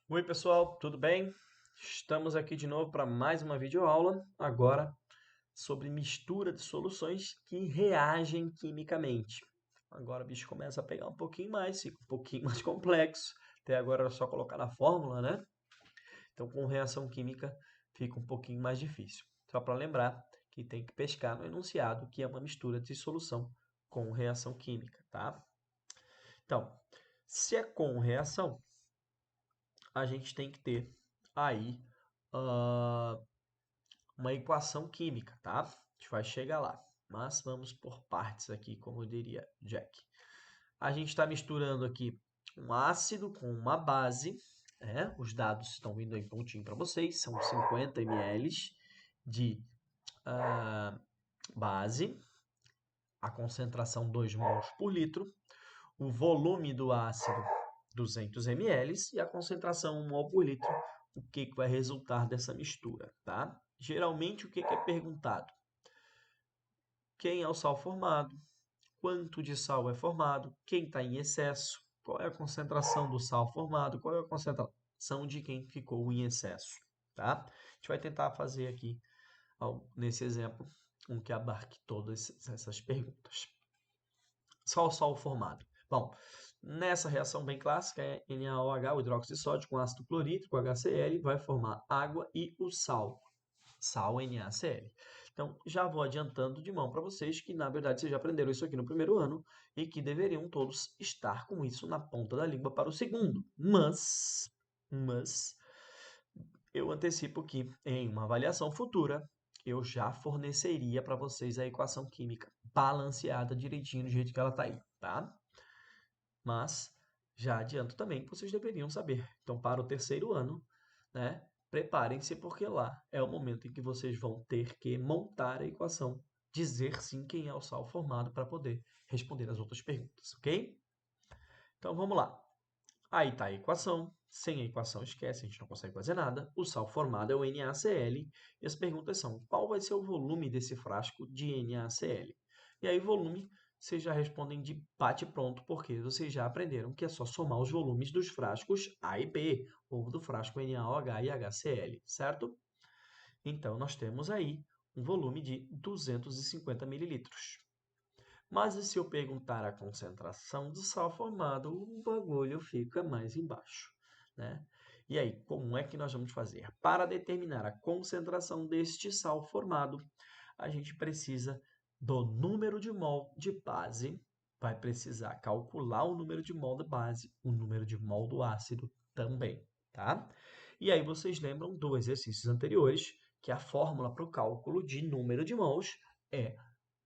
Oi pessoal, tudo bem? Estamos aqui de novo para mais uma videoaula, agora sobre mistura de soluções que reagem quimicamente. Agora o bicho começa a pegar um pouquinho mais, fica um pouquinho mais complexo. Até agora era só colocar na fórmula, né? Então com reação química fica um pouquinho mais difícil. Só para lembrar que tem que pescar no enunciado que é uma mistura de solução com reação química, tá? Então, se é com reação, a gente tem que ter aí ah, uma equação química, tá? A gente vai chegar lá, mas vamos por partes aqui, como eu diria Jack. A gente está misturando aqui um ácido com uma base, né? Os dados estão vindo aí prontinho para vocês, são 50 ml de base, a concentração 2 mols por litro, o volume do ácido 200 ml e a concentração 1 mol por litro, o que vai resultar dessa mistura, tá? Geralmente o que é perguntado? Quem é o sal formado? Quanto de sal é formado? Quem está em excesso? Qual é a concentração do sal formado? Qual é a concentração de quem ficou em excesso, tá? A gente vai tentar fazer aqui, nesse exemplo, um que abarque todas essas perguntas. Só o sal formado. Bom, nessa reação bem clássica, é NaOH, o hidróxido de sódio com ácido clorídrico, HCl, vai formar água e o sal, NaCl. Então, já vou adiantando de mão para vocês que, na verdade, vocês já aprenderam isso aqui no primeiro ano e que deveriam todos estar com isso na ponta da língua para o segundo. Mas eu antecipo que, em uma avaliação futura, eu já forneceria para vocês a equação química balanceada direitinho do jeito que ela está aí, tá? Mas já adianto também que vocês deveriam saber. Então, para o terceiro ano, né, preparem-se porque lá é o momento em que vocês vão ter que montar a equação, dizer sim quem é o sal formado para poder responder as outras perguntas, ok? Então vamos lá. Aí está a equação. Sem a equação, esquece, a gente não consegue fazer nada. O sal formado é o NaCl. E as perguntas são: qual vai ser o volume desse frasco de NaCl? E aí, volume, vocês já respondem de bate-pronto, porque vocês já aprenderam que é só somar os volumes dos frascos A e B, ou do frasco NaOH e HCl, certo? Então, nós temos aí um volume de 250 mililitros. Mas e se eu perguntar a concentração do sal formado, o bagulho fica mais embaixo, né? E aí, como é que nós vamos fazer? Para determinar a concentração deste sal formado, a gente precisa do número de mol de base, vai precisar calcular o número de mol da base, o número de mol do ácido também, tá? E aí vocês lembram do exercícios anteriores, que a fórmula para o cálculo de número de mols é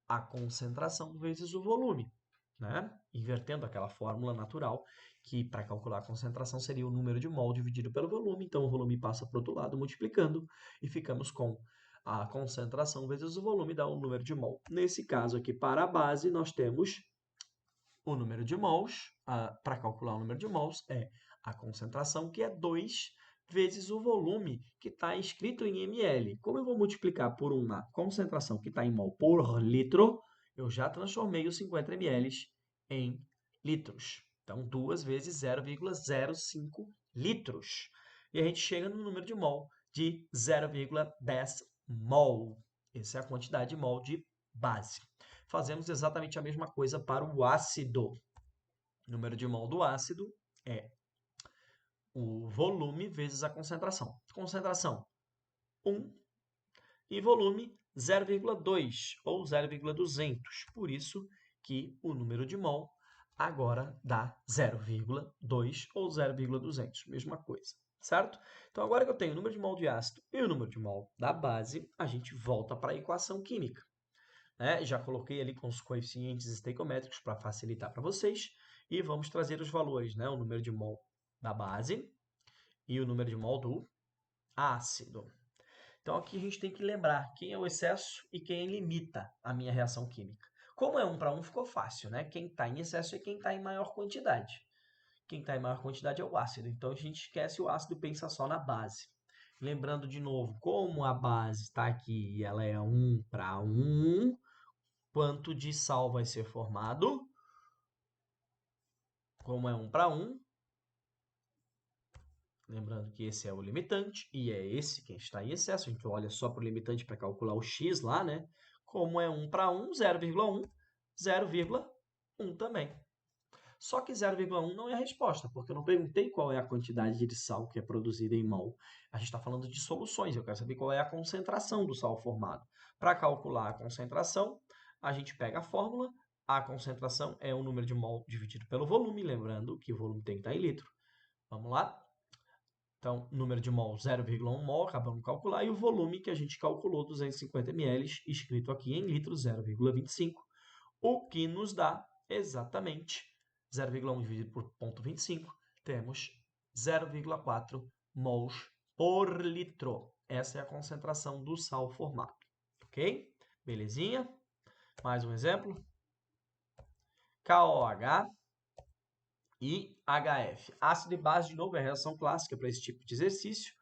a concentração vezes o volume, né? Invertendo aquela fórmula natural, que para calcular a concentração seria o número de mol dividido pelo volume, então o volume passa para o outro lado multiplicando e ficamos com a concentração vezes o volume dá o número de mol. Nesse caso aqui, para a base, nós temos o número de mols, para calcular o número de mols, é a concentração, que é 2 vezes o volume, que está escrito em ml. Como eu vou multiplicar por uma concentração que está em mol por litro, eu já transformei os 50 ml em litros. Então, 2 vezes 0,05 litros. E a gente chega no número de mol de 0,10 mol. Essa é a quantidade de mol de base. Fazemos exatamente a mesma coisa para o ácido. O número de mol do ácido é o volume vezes a concentração. Concentração 1 e volume 0,2 ou 0,200. Por isso que o número de mol agora dá 0,2 ou 0,200. Mesma coisa, certo? Então, agora que eu tenho o número de mol de ácido e o número de mol da base, a gente volta para a equação química. Né? Já coloquei ali com os coeficientes estequiométricos para facilitar para vocês. E vamos trazer os valores, né? O número de mol da base e o número de mol do ácido. Então aqui a gente tem que lembrar quem é o excesso e quem limita a minha reação química. Como é 1 para 1, ficou fácil, né? Quem está em excesso é quem está em maior quantidade. Quem está em maior quantidade é o ácido. Então a gente esquece o ácido e pensa só na base. Lembrando de novo, como a base está aqui e ela é 1 para 1, quanto de sal vai ser formado? Como é 1 para 1, Lembrando que esse é o limitante e é esse que está em excesso. A gente olha só para o limitante para calcular o x lá, né? Como é 1 para 1, 0,1, 0,1 também. Só que 0,1 não é a resposta, porque eu não perguntei qual é a quantidade de sal que é produzida em mol. A gente está falando de soluções, eu quero saber qual é a concentração do sal formado. Para calcular a concentração, a gente pega a fórmula, a concentração é o número de mol dividido pelo volume, lembrando que o volume tem que estar em litro. Vamos lá? Então, número de mol, 0,1 mol, acabamos de calcular, e o volume que a gente calculou, 250 ml, escrito aqui em litros, 0,25, o que nos dá exatamente 0,1 dividido por 0,25, temos 0,4 mols por litro. Essa é a concentração do sal formado, ok? Belezinha? Mais um exemplo. KOH e HF. Ácido e base, de novo, é a reação clássica para esse tipo de exercício.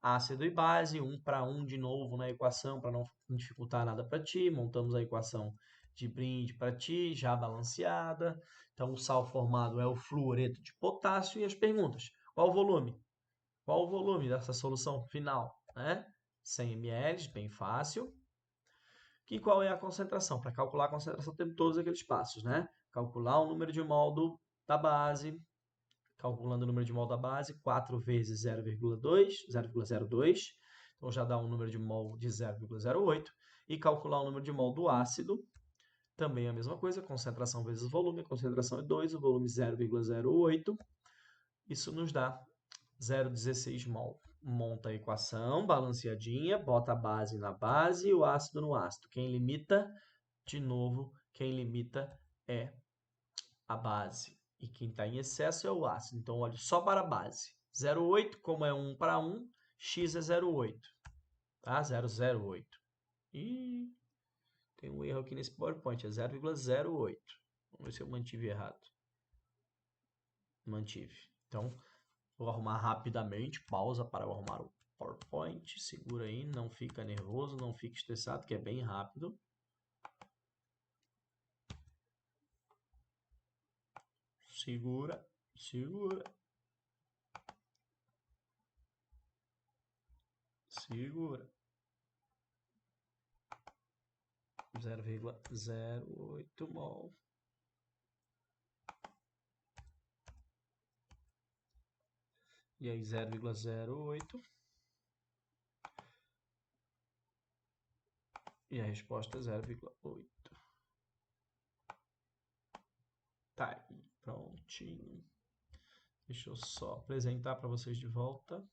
Ácido e base, 1 para 1 de novo na equação, para não dificultar nada para ti. Montamos a equação de brinde para ti, já balanceada. Então, o sal formado é o fluoreto de potássio. E as perguntas: qual o volume? Qual o volume dessa solução final? 100 ml, bem fácil. E qual é a concentração? Para calcular a concentração, temos todos aqueles passos, né? Calcular o número de mol da base, calculando o número de mol da base, 4 vezes 0,02. Então, já dá um número de mol de 0,08. E calcular o número de mol do ácido, também a mesma coisa, concentração vezes volume. A concentração é 2, o volume 0,08. Isso nos dá 0,16 mol. Monta a equação balanceadinha, bota a base na base e o ácido no ácido. Quem limita, de novo, quem limita é a base. E quem está em excesso é o ácido. Então, olhe só para a base. 0,8, como é 1 para 1, x é 0,8. Tá? 0,08. E tem um erro aqui nesse PowerPoint, é 0,08. Vamos ver se eu mantive errado. Mantive. Então, vou arrumar rapidamente, pausa para eu arrumar o PowerPoint. Segura aí, não fica nervoso, não fique estressado, que é bem rápido. Segura, segura. Segura. 0,08 mol. E aí 0,08. E a resposta é 0,8. Tá aí, prontinho. Deixa eu só apresentar para vocês de volta.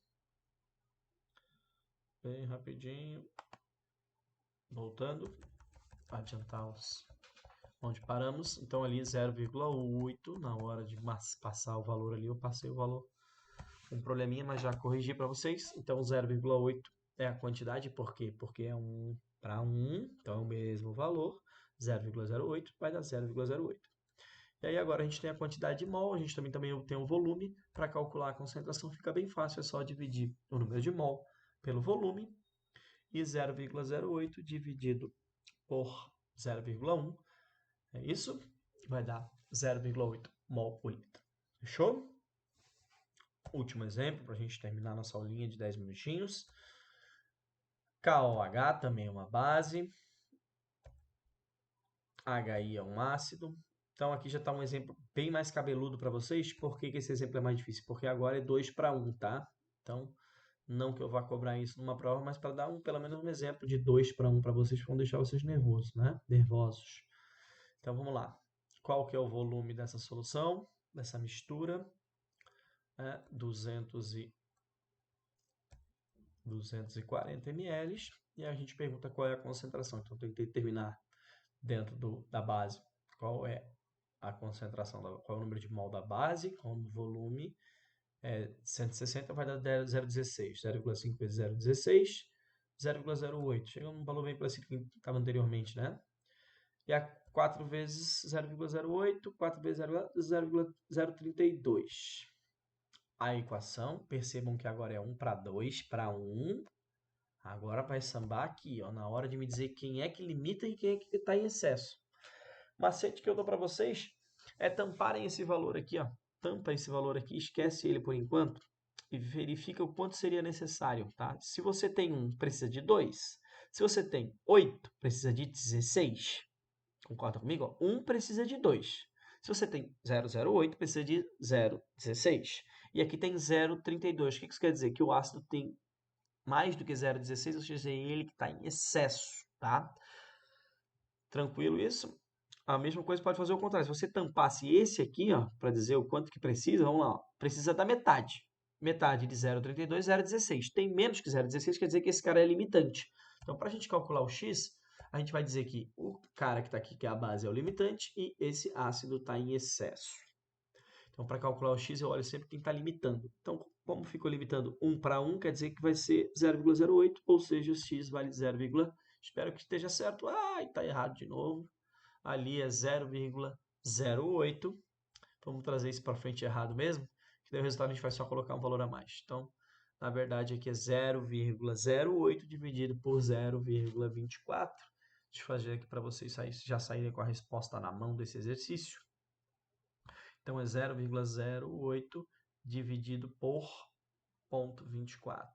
Bem rapidinho. Voltando. Adiantar os onde paramos. Então ali 0,8. Na hora de passar o valor ali, eu passei o valor. Um probleminha, mas já corrigi para vocês. Então 0,8 é a quantidade. Por quê? Porque é 1 para 1. Então é o mesmo valor. 0,08 vai dar 0,08. E aí agora a gente tem a quantidade de mol, a gente também tem o volume. Para calcular a concentração fica bem fácil, é só dividir o número de mol pelo volume. E 0,08 dividido por 0,1, é isso? Vai dar 0,8 mol por litro. Fechou? Último exemplo, para a gente terminar nossa aulinha de 10 minutinhos. KOH também é uma base. HI é um ácido. Então, aqui já está um exemplo bem mais cabeludo para vocês. Por que esse exemplo é mais difícil? Porque agora é 2 para 1, tá? Então, não que eu vá cobrar isso numa prova, mas para dar pelo menos um exemplo de 2 para 1 para vocês, que vão deixar vocês nervosos, né? Nervosos. Então, vamos lá. Qual que é o volume dessa solução, dessa mistura? 240 ml. E a gente pergunta qual é a concentração. Então, tem que determinar dentro da base qual é a concentração, qual é o número de mol da base, qual o volume. 160 vai dar 0,16. 0,5 vezes 0,16, 0,08. Chega um valor bem parecido com o que estava anteriormente, né? E a 4 vezes 0,08, 4 vezes 0,032. A equação, percebam que agora é 1 para 2 para 1. Agora vai sambar aqui, ó, na hora de me dizer quem é que limita e quem é que está em excesso. Macete que eu dou para vocês é tamparem esse valor aqui, ó. Tampa esse valor aqui, esquece ele por enquanto. e verifica o quanto seria necessário, tá? Se você tem 1, precisa de 2. Se você tem 8, precisa de 16. Concorda comigo? 1 precisa de 2. Se você tem 0,08, precisa de 0,16. E aqui tem 0,32. O que isso quer dizer? Que o ácido tem mais do que 0,16, ou seja, ele que está em excesso, tá? Tranquilo isso? A mesma coisa pode fazer o contrário. Se você tampasse esse aqui, ó, para dizer o quanto que precisa, vamos lá, ó, precisa da metade. Metade de 0,32, 0,16. Tem menos que 0,16, quer dizer que esse cara é limitante. Então, para a gente calcular o x, a gente vai dizer que o cara que está aqui, que é a base, é o limitante, e esse ácido está em excesso. Então, para calcular o x, eu olho sempre quem está limitando. Então, como ficou limitando 1 para 1, quer dizer que vai ser 0,08, ou seja, x vale 0, espero que esteja certo. Ai, está errado de novo. Ali é 0,08. Vamos trazer isso para frente errado mesmo, que daí o resultado a gente vai só colocar um valor a mais. Então, na verdade, aqui é 0,08 dividido por 0,24. Deixa eu fazer aqui para vocês já saírem com a resposta na mão desse exercício. Então, é 0,08 dividido por 0,24.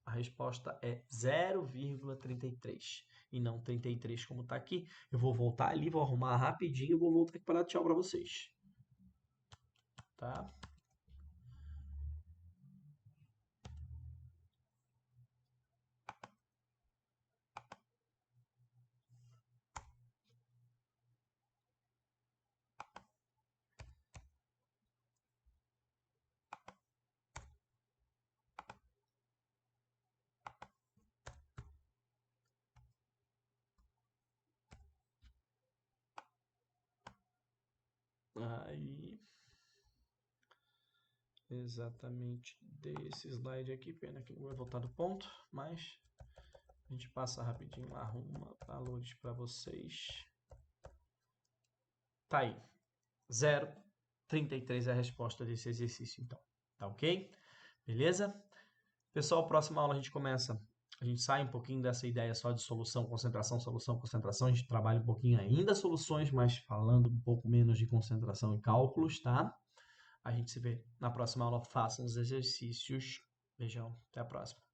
A resposta é 0,33 e não 33 como está aqui. Eu vou voltar ali, vou arrumar rapidinho e vou voltar aqui para dar tchau para vocês. Tá? Aí, exatamente desse slide aqui, pena que não vai voltar do ponto, mas a gente passa rapidinho lá, arruma valores para vocês. Tá aí, 0,33 é a resposta desse exercício, então. Tá ok? Beleza? Pessoal, próxima aula a gente sai um pouquinho dessa ideia só de solução, concentração. A gente trabalha um pouquinho ainda soluções, mas falando um pouco menos de concentração e cálculos, tá? A gente se vê na próxima aula. Façam os exercícios. Beijão, até a próxima.